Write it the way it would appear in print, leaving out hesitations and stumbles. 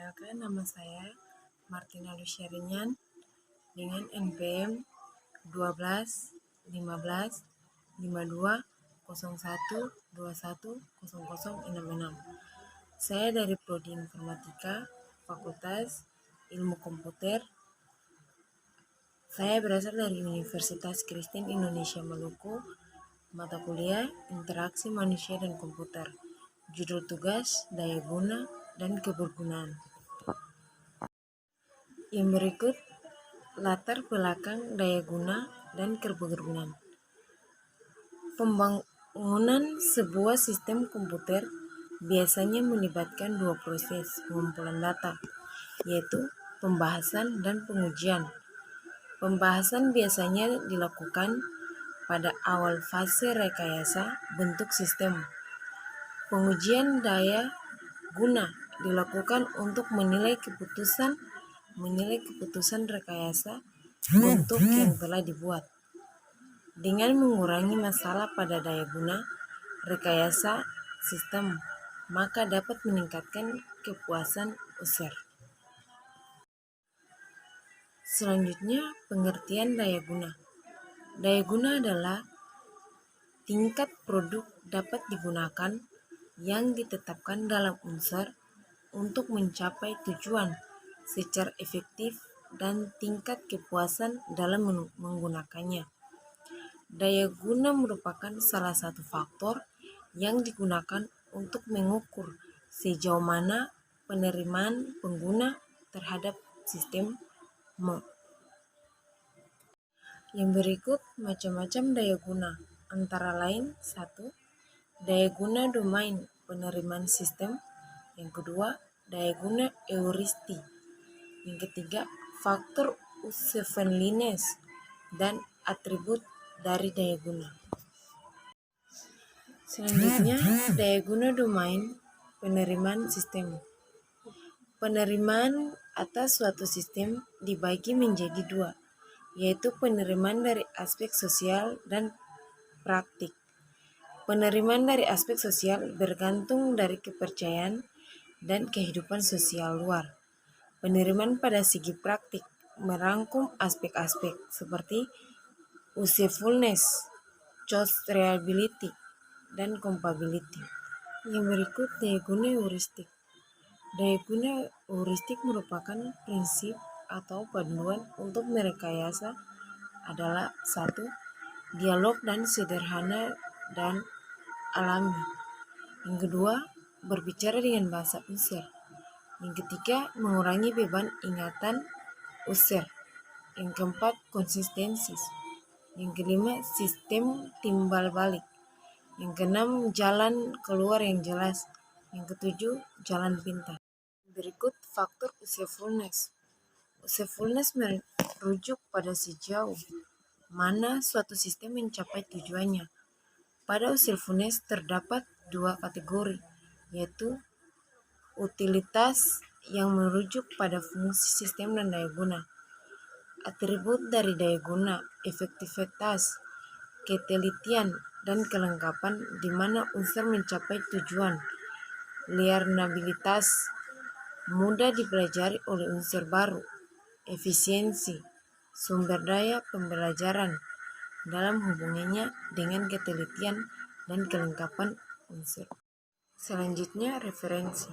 Perkenalkan, nama saya Martina Luciarinyan dengan NPM 12 15 52 01 21 0066. Saya dari Prodi Informatika, Fakultas Ilmu Komputer. Saya berasal dari Universitas Kristen Indonesia Maluku, mata kuliah Interaksi Manusia dan Komputer. Judul tugas Daya Guna dan Kebergunaan. Yang berikut latar belakang daya guna dan kebergunaan. Pembangunan sebuah sistem komputer biasanya melibatkan dua proses pengumpulan data, yaitu pembahasan dan pengujian. Pembahasan biasanya dilakukan pada awal fase rekayasa bentuk sistem. Pengujian daya guna dilakukan untuk menilai keputusan rekayasa untuk yang telah dibuat. Dengan mengurangi masalah pada daya guna rekayasa sistem, maka dapat meningkatkan kepuasan user. Selanjutnya, pengertian daya guna. Daya guna adalah tingkat produk dapat digunakan yang ditetapkan dalam unsur untuk mencapai tujuan secara efektif dan tingkat kepuasan dalam menggunakannya. Daya guna merupakan salah satu faktor yang digunakan untuk mengukur sejauh mana penerimaan pengguna terhadap sistem. Yang berikut macam-macam daya guna, antara lain 1. Daya guna domain penerimaan sistem. Yang kedua, daya guna heuristik. Yang ketiga, faktor usefriendliness dan atribut dari daya guna. Selanjutnya, daya guna domain penerimaan sistem. Penerimaan atas suatu sistem dibagi menjadi dua, yaitu penerimaan dari aspek sosial dan praktik. Penerimaan dari aspek sosial bergantung dari kepercayaan dan kehidupan sosial luar. Penerimaan pada segi praktik merangkum aspek-aspek seperti usefulness, cost reliability, dan compatibility. Yang berikut daya guna heuristik. Daya guna heuristik merupakan prinsip atau panduan untuk merekayasa adalah 1. Dialog dan sederhana dan alami. Yang kedua, berbicara dengan bahasa user. Yang ketiga, mengurangi beban ingatan user. Yang keempat, konsistensi. Yang kelima, sistem timbal balik. Yang keenam, jalan keluar yang jelas. Yang ketujuh, jalan pintas. Berikut faktor usefulness. Usefulness merujuk pada sejauh mana suatu sistem mencapai tujuannya. Pada usefulness terdapat dua kategori, yaitu utilitas yang merujuk pada fungsi sistem dan daya guna. Atribut dari daya guna, efektivitas, ketelitian, dan kelengkapan di mana unsur mencapai tujuan. Learnabilitas, mudah dipelajari oleh unsur baru. Efisiensi, sumber daya pembelajaran dalam hubungannya dengan ketelitian dan kelengkapan unsur. Selanjutnya, referensi.